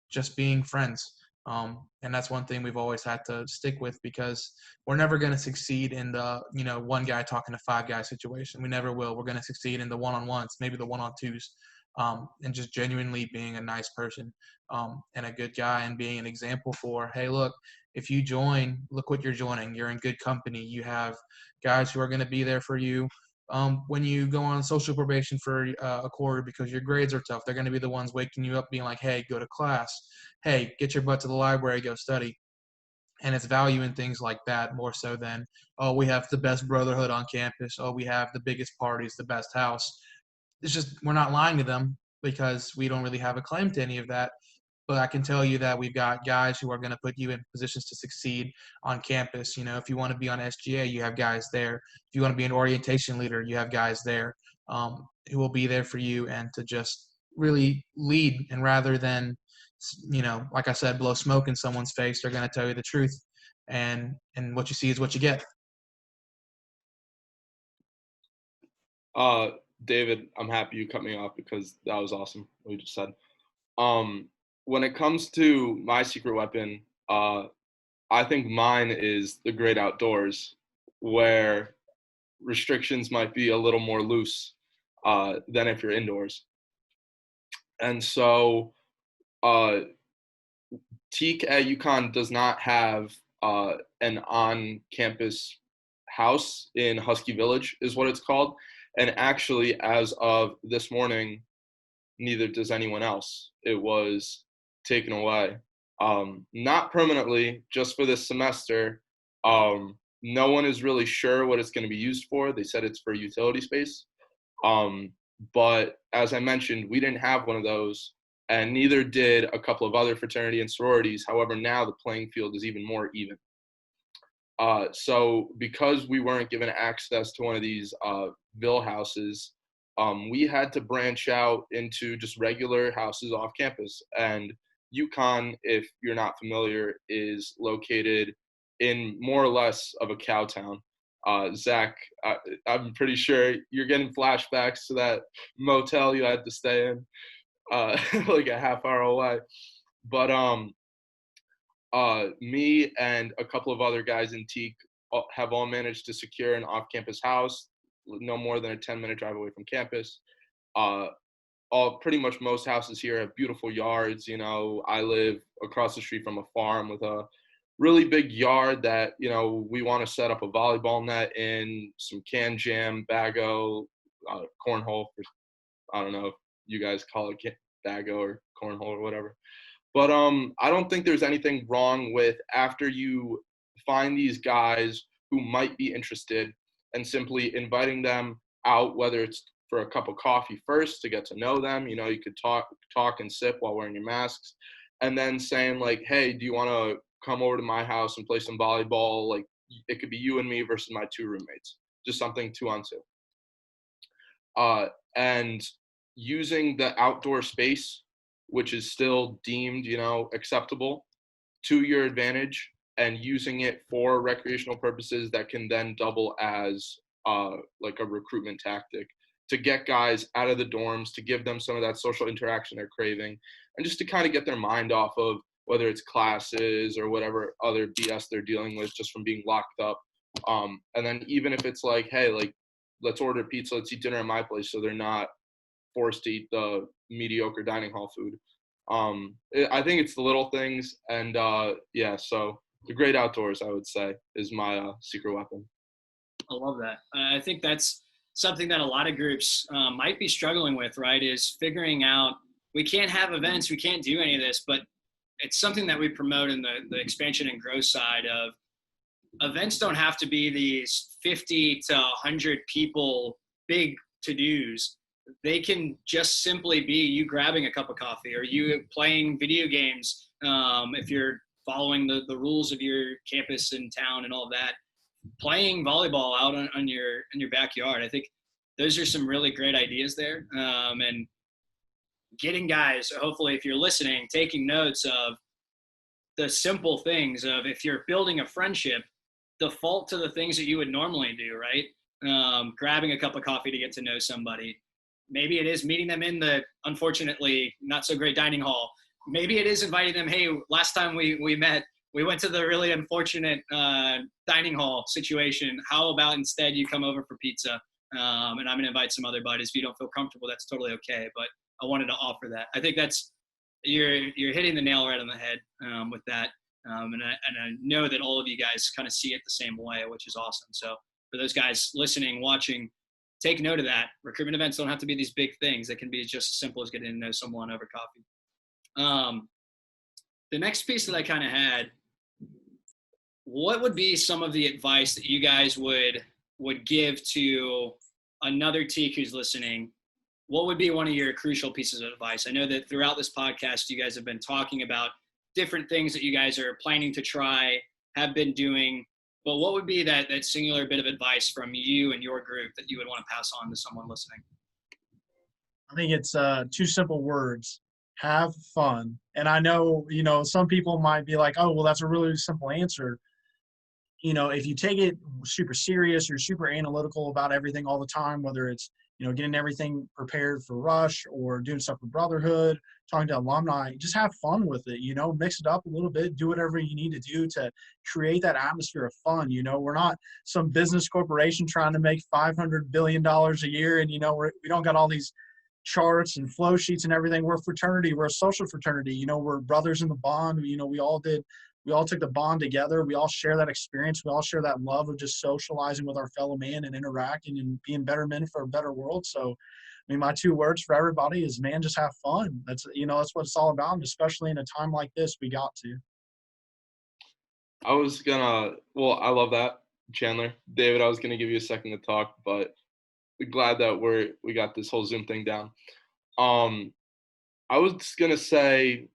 S3: just being friends. And that's one thing we've always had to stick with, because we're never going to succeed in the, one guy talking to 5 guy situation. We never will. We're going to succeed in the one-on-ones, maybe the one-on-twos, and just genuinely being a nice person and a good guy, and being an example for, hey, look, if you join, look what you're joining. You're in good company. You have guys who are going to be there for you when you go on social probation for a quarter because your grades are tough. They're going to be the ones waking you up being like, hey, go to class. Hey, get your butt to the library, go study. And it's value in things like that more so than, oh, we have the best brotherhood on campus. Oh, we have the biggest parties, the best house. It's just, we're not lying to them because we don't really have a claim to any of that. But I can tell you that we've got guys who are going to put you in positions to succeed on campus. If you want to be on SGA, you have guys there. If you want to be an orientation leader, you have guys there who will be there for you and to just really lead. And rather than, like I said, blow smoke in someone's face, they're going to tell you the truth. And what you see is what you get.
S5: David, I'm happy you cut me off because that was awesome what you just said. When it comes to my secret weapon, I think mine is the great outdoors, where restrictions might be a little more loose than if you're indoors. And so TKE at UConn does not have an on-campus house in Husky Village, is what it's called. And actually, as of this morning, neither does anyone else. It was taken away. Not permanently, just for this semester. No one is really sure what it's going to be used for. They said it's for utility space. But as I mentioned, we didn't have one of those, and neither did a couple of other fraternity and sororities. However, now the playing field is even more even. So because we weren't given access to one of these Ville houses, we had to branch out into just regular houses off campus. And UConn, if you're not familiar, is located in more or less of a cow town. Zach, I'm pretty sure you're getting flashbacks to that motel you had to stay in like a half hour away. But me and a couple of other guys in TKE have all managed to secure an off-campus house, no more than a 10-minute drive away from campus. pretty much most houses here have beautiful yards. You know, I live across the street from a farm with a really big yard that, you know, we want to set up a volleyball net in, some can jam, bago, cornhole. I don't know if you guys call it bago or cornhole or whatever. But I don't think there's anything wrong with, after you find these guys who might be interested, and simply inviting them out, whether it's for a cup of coffee first to get to know them. You know, you could talk and sip while wearing your masks, and then saying like, hey, do you want to come over to my house and play some volleyball? Like, it could be you and me versus my 2 roommates, just something 2-on-2. And using the outdoor space, which is still deemed, you know, acceptable, to your advantage, and using it for recreational purposes that can then double as like a recruitment tactic to get guys out of the dorms, to give them some of that social interaction they're craving, and just to kind of get their mind off of whether it's classes or whatever other BS they're dealing with just from being locked up. And then even if it's like, hey, like, let's order pizza, let's eat dinner at my place, so they're not forced to eat the mediocre dining hall food. I think it's the little things, and yeah, so the great outdoors, I would say, is my secret weapon.
S1: I love that. I think that's something that a lot of groups might be struggling with, right? Is figuring out, we can't have events, we can't do any of this, but it's something that we promote in the expansion and growth side of events. Don't have to be these 50 to 100 people big to-dos. They can just simply be you grabbing a cup of coffee, or you playing video games, if you're following the rules of your campus and town and all of that, playing volleyball out on your backyard. I think those are some really great ideas there. And getting guys, hopefully, if you're listening, taking notes of the simple things of, if you're building a friendship, default to the things that you would normally do, right? Grabbing a cup of coffee to get to know somebody. Maybe it is meeting them in the, unfortunately, not so great dining hall. Maybe it is inviting them, hey, last time we met, we went to the really unfortunate dining hall situation. How about instead you come over for pizza? And I'm going to invite some other buddies. If you don't feel comfortable, that's totally okay. But I wanted to offer that. I think that's, you're hitting the nail right on the head with that. And I know that all of you guys kind of see it the same way, which is awesome. So for those guys listening, watching, take note of that. Recruitment events don't have to be these big things. They can be just as simple as getting to know someone over coffee. The next piece that I kind of had, what would be some of the advice that you guys would give to another TEAC who's listening? What would be one of your crucial pieces of advice? I know that throughout this podcast, you guys have been talking about different things that you guys are planning to try, have been doing, but what would be that singular bit of advice from you and your group that you would want to pass on to someone listening?
S4: I think it's 2 simple words: have fun. And I know, you know, some people might be like, oh, well, that's a really simple answer. You know, if you take it super serious, you're super analytical about everything all the time, whether it's, you know, getting everything prepared for Rush or doing stuff for Brotherhood, talking to alumni, just have fun with it, you know, mix it up a little bit, do whatever you need to do to create that atmosphere of fun. You know, we're not some business corporation trying to make $500 billion a year. And, you know, we don't got all these charts and flow sheets and everything. We're a fraternity. We're a social fraternity. You know, we're brothers in the bond. You know, we all took the bond together. We all share that experience. We all share that love of just socializing with our fellow man and interacting and being better men for a better world. So, I mean, my 2 words for everybody is, man, just have fun. That's what it's all about. And especially in a time like this, we got to.
S5: I love that, Chandler. David, I was going to give you a second to talk, but we're glad that we got this whole Zoom thing down. I was going to say,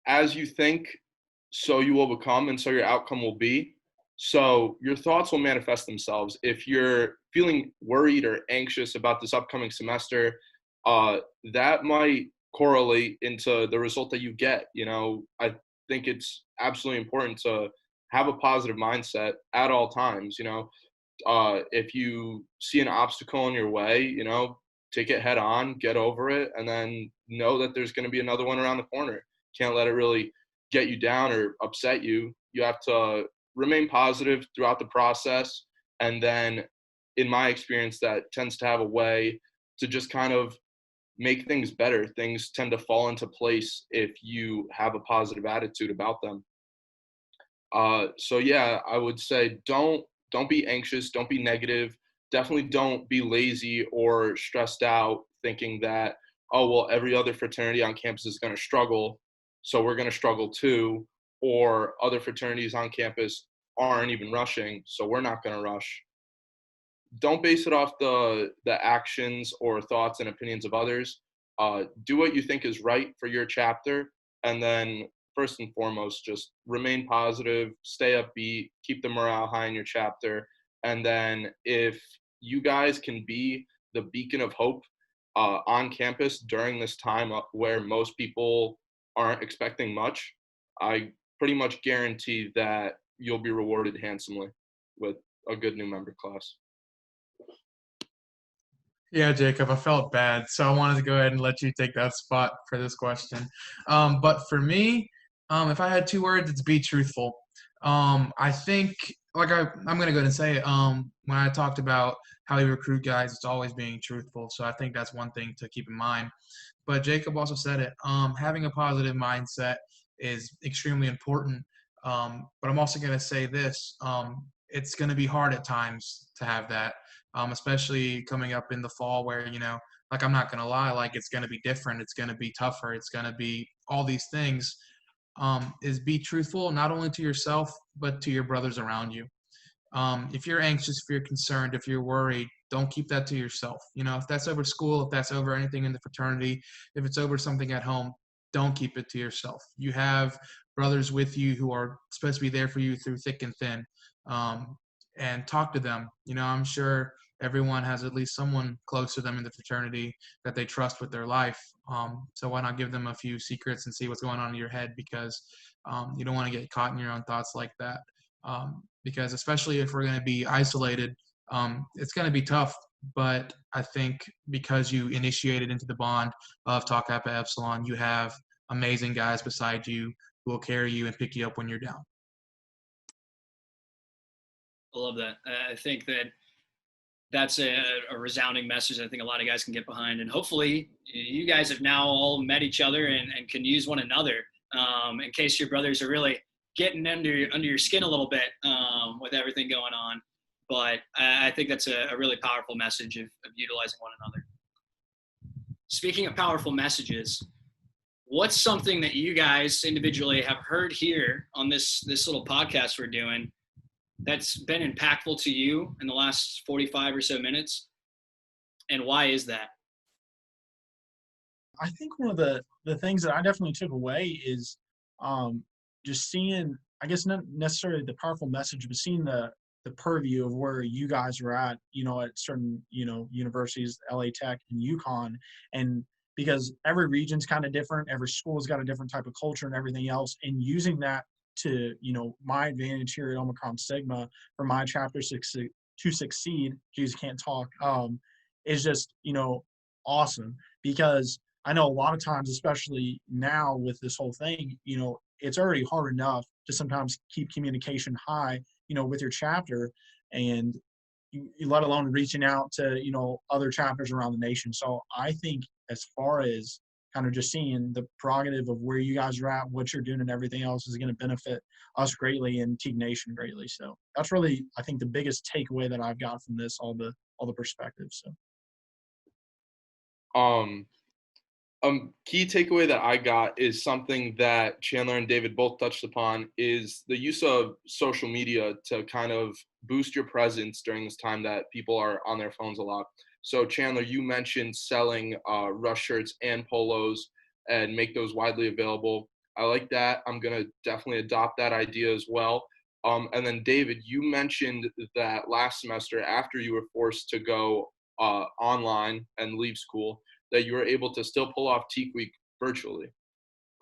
S5: as you think, so you will become, and so your outcome will be. So your thoughts will manifest themselves. If you're feeling worried or anxious about this upcoming semester, that might correlate into the result that you get. You know, I think it's absolutely important to have a positive mindset at all times. You know, if you see an obstacle in your way, you know, take it head on, get over it, and then know that there's going to be another one around the corner. Can't let it really get you down or upset you. You have to remain positive throughout the process. And then in my experience, that tends to have a way to just kind of make things better. Things tend to fall into place if you have a positive attitude about them. So yeah, I would say don't be anxious, don't be negative. Definitely don't be lazy or stressed out thinking that, oh, well, every other fraternity on campus is going to struggle, so we're going to struggle too, or other fraternities on campus aren't even rushing, so we're not going to rush. Don't base it off the actions or thoughts and opinions of others. Do what you think is right for your chapter, and then first and foremost, just remain positive, stay upbeat, keep the morale high in your chapter, and then if you guys can be the beacon of hope on campus during this time where most people aren't expecting much, I pretty much guarantee that you'll be rewarded handsomely with a good new member class.
S3: Yeah, Jacob, I felt bad, so I wanted to go ahead and let you take that spot for this question. But for me, if I had 2 words, it's be truthful. I think, like I'm going to go ahead and say it. When I talked about how we recruit guys, it's always being truthful. So I think that's one thing to keep in mind. But Jacob also said it. Having a positive mindset is extremely important. But I'm also going to say this. It's going to be hard at times to have that. Especially coming up in the fall where, like, I'm not going to lie, like, it's going to be different. It's going to be tougher. It's going to be all these things. Is be truthful, not only to yourself, but to your brothers around you. If you're anxious, if you're concerned, if you're worried, don't keep that to yourself. If that's over school, if that's over anything in the fraternity, if it's over something at home, don't keep it to yourself. You have brothers with you who are supposed to be there for you through thick and thin. And talk to them. I'm sure everyone has at least someone close to them in the fraternity that they trust with their life. So why not give them a few secrets and see what's going on in your head, because you don't want to get caught in your own thoughts like that. Because especially if we're going to be isolated, it's going to be tough. But I think because you initiated into the bond of Tau Kappa Epsilon, you have amazing guys beside you who will carry you and pick you up when you're down.
S1: I love that. I think that's a resounding message I think a lot of guys can get behind. And hopefully you guys have now all met each other and can use one another in case your brothers are really getting under your skin a little bit with everything going on. But I think that's a really powerful message of utilizing one another. Speaking of powerful messages, what's something that you guys individually have heard here on this little podcast we're doing that's been impactful to you in the last 45 or so minutes, and why is that?
S4: I think one of the things that I definitely took away is just seeing, I guess not necessarily the powerful message, but seeing the purview of where you guys are at, at certain, universities, LA Tech and UConn. And because every region's kind of different, every school's got a different type of culture and everything else, and using that to, my advantage here at Omicron-Sigma for my chapter to succeed, geez, can't talk, is just, awesome. Because I know a lot of times, especially now with this whole thing, it's already hard enough to sometimes keep communication high, with your chapter, and you let alone reaching out to, other chapters around the nation. So I think as far as kind of just seeing the prerogative of where you guys are at, what you're doing and everything else is going to benefit us greatly and Teague Nation greatly. So that's really, I think, the biggest takeaway that I've got from this, all the perspectives. So.
S5: Key takeaway that I got is something that Chandler and David both touched upon, is the use of social media to kind of boost your presence during this time that people are on their phones a lot. So Chandler, you mentioned selling rush shirts and polos and make those widely available. I like that. I'm going to definitely adopt that idea as well. And then David, you mentioned that last semester, after you were forced to go online and leave school, that you were able to still pull off Teak Week virtually.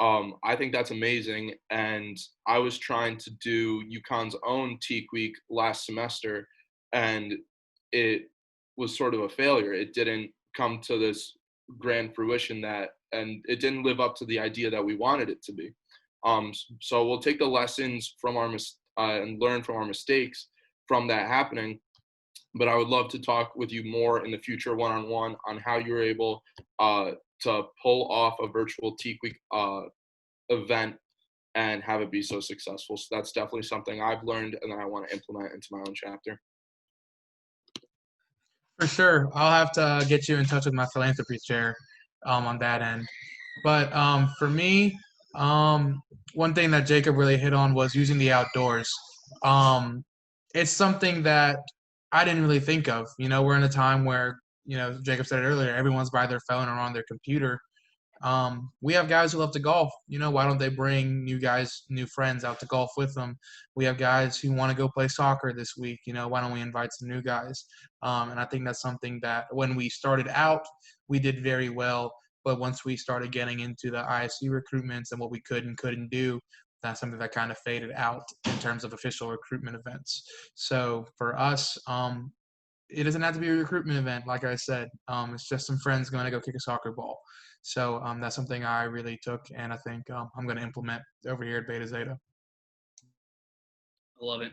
S5: I think that's amazing. And I was trying to do UConn's own Teak Week last semester, and it was sort of a failure. It didn't come to this grand fruition and it didn't live up to the idea that we wanted it to be. So we'll take the lessons from and learn from our mistakes from that happening. but I would love to talk with you more in the future one-on-one on how you were able to pull off a virtual Teak Week event and have it be so successful. So that's definitely something I've learned and that I want to implement into my own chapter.
S3: For sure. I'll have to get you in touch with my philanthropy chair on that end. But for me, one thing that Jacob really hit on was using the outdoors. It's something that I didn't really think of. We're in a time where, Jacob said it earlier, everyone's by their phone or on their computer. We have guys who love to golf. Why don't they bring new friends out to golf with them? We have guys who want to go play soccer this week. Why don't we invite some new guys? And I think that's something that when we started out, we did very well. But once we started getting into the ISU recruitments and what we could and couldn't do, that's something that kind of faded out in terms of official recruitment events. So for us, it doesn't have to be a recruitment event, like I said. It's just some friends going to go kick a soccer ball. So that's something I really took, and I think I'm going to implement over here at Beta-Zeta.
S1: I love it.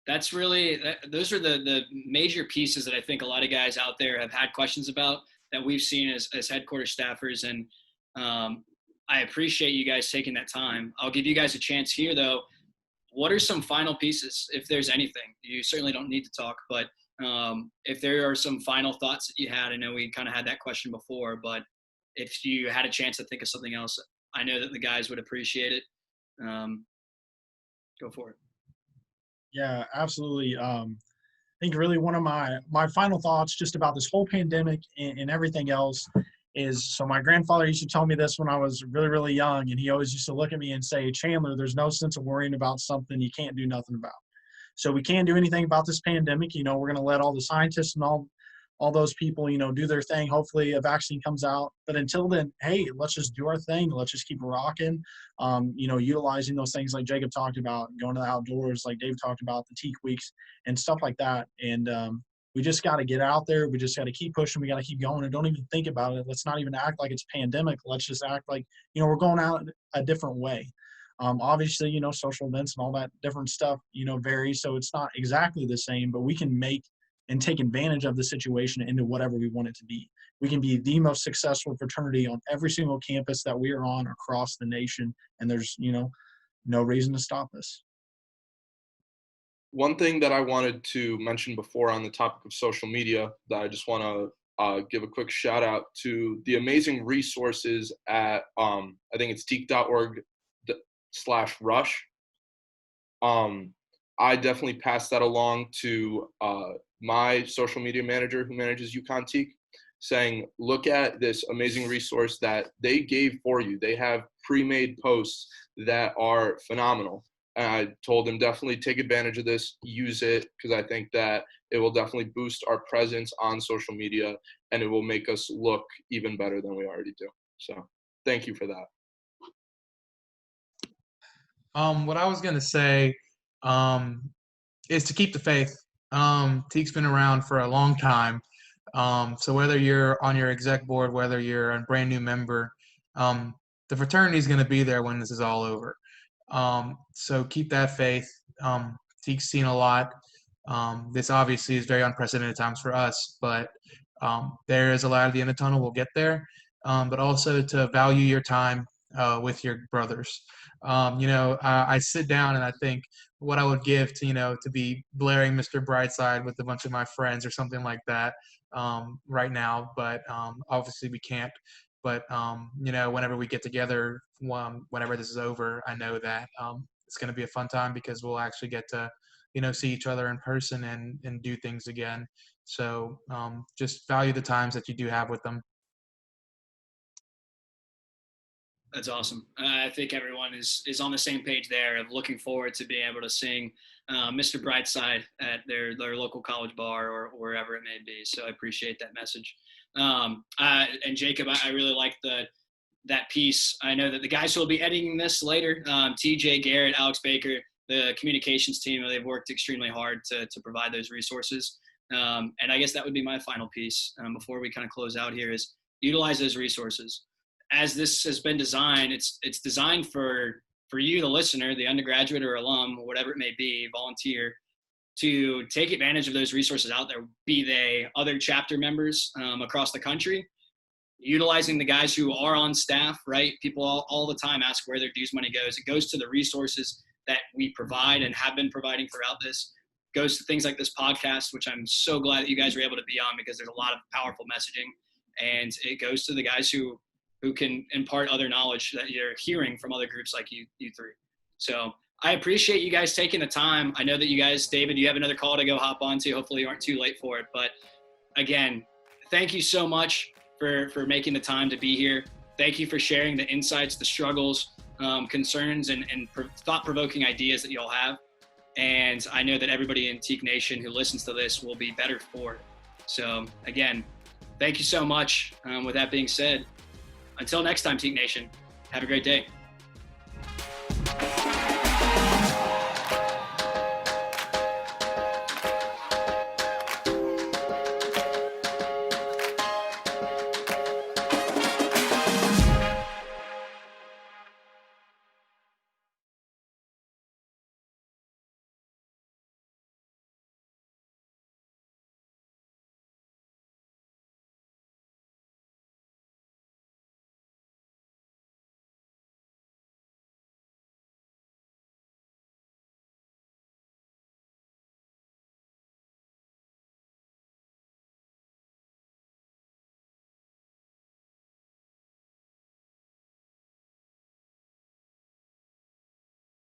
S1: That's really those are the major pieces that I think a lot of guys out there have had questions about that we've seen as headquarters staffers, and I appreciate you guys taking that time. I'll give you guys a chance here, though. What are some final pieces, if there's anything? You certainly don't need to talk, but if there are some final thoughts that you had, I know we kind of had that question before, but if you had a chance to think of something else, I know that the guys would appreciate it. Go for it.
S4: Yeah, absolutely. I think really one of my final thoughts just about this whole pandemic and everything else is, so my grandfather used to tell me this when I was really, really young, and he always used to look at me and say, Chandler, there's no sense of worrying about something you can't do nothing about. So we can't do anything about this pandemic. We're going to let all the scientists and all those people, do their thing. Hopefully a vaccine comes out. But until then, hey, let's just do our thing. Let's just keep rocking, utilizing those things like Jacob talked about, going to the outdoors, like Dave talked about, the Teak Weeks and stuff like that. And we just got to get out there. We just got to keep pushing. We got to keep going, and don't even think about it. Let's not even act like it's pandemic. Let's just act like, we're going out a different way. Obviously, social events and all that different stuff, vary. So it's not exactly the same, but we can make and take advantage of the situation into whatever we want it to be. We can be the most successful fraternity on every single campus that we are on across the nation. And there's, no reason to stop us.
S5: One thing that I wanted to mention before on the topic of social media that I just want to give a quick shout out to the amazing resources at, I think it's teak.org/rush. I definitely passed that along to my social media manager who manages UConn Teak, saying, look at this amazing resource that they gave for you. They have pre-made posts that are phenomenal. And I told them definitely take advantage of this, use it, because I think that it will definitely boost our presence on social media and it will make us look even better than we already do. So thank you for that.
S3: What I was going to say is to keep the faith. Teak's been around for a long time. So whether you're on your exec board, whether you're a brand new member, the fraternity is going to be there when this is all over. So keep that faith. Teak's seen a lot. This obviously is very unprecedented times for us, but there is a light at the end of the tunnel. We'll get there. But also to value your time with your brothers. I sit down and I think what I would give to be blaring Mr. Brightside with a bunch of my friends or something like that right now. But obviously we can't. But, whenever we get together, whenever this is over, I know that it's going to be a fun time because we'll actually get to, see each other in person and do things again. So just value the times that you do have with them.
S1: That's awesome. I think everyone is on the same page there of looking forward to being able to sing Mr. Brightside at their local college bar or wherever it may be. So I appreciate that message. And Jacob, I really like that piece. I know that the guys who will be editing this later, TJ, Garrett, Alex Baker, the communications team, they've worked extremely hard to provide those resources. And I guess that would be my final piece before we kind of close out here is utilize those resources. As this has been designed, it's designed for you, the listener, the undergraduate or alum, whatever it may be, volunteer, to take advantage of those resources out there, be they other chapter members across the country, utilizing the guys who are on staff, right? People all the time ask where their dues money goes. It goes to the resources that we provide and have been providing throughout this. It goes to things like this podcast, which I'm so glad that you guys are able to be on, because there's a lot of powerful messaging. And it goes to the guys who can impart other knowledge that you're hearing from other groups like you three. So I appreciate you guys taking the time. I know that you guys, David, you have another call to go hop onto. Hopefully you aren't too late for it. But again, thank you so much for making the time to be here. Thank you for sharing the insights, the struggles, concerns, and thought-provoking ideas that you all have. And I know that everybody in Teak Nation who listens to this will be better for it. So again, thank you so much. With that being said, until next time, Teak Nation, have a great day.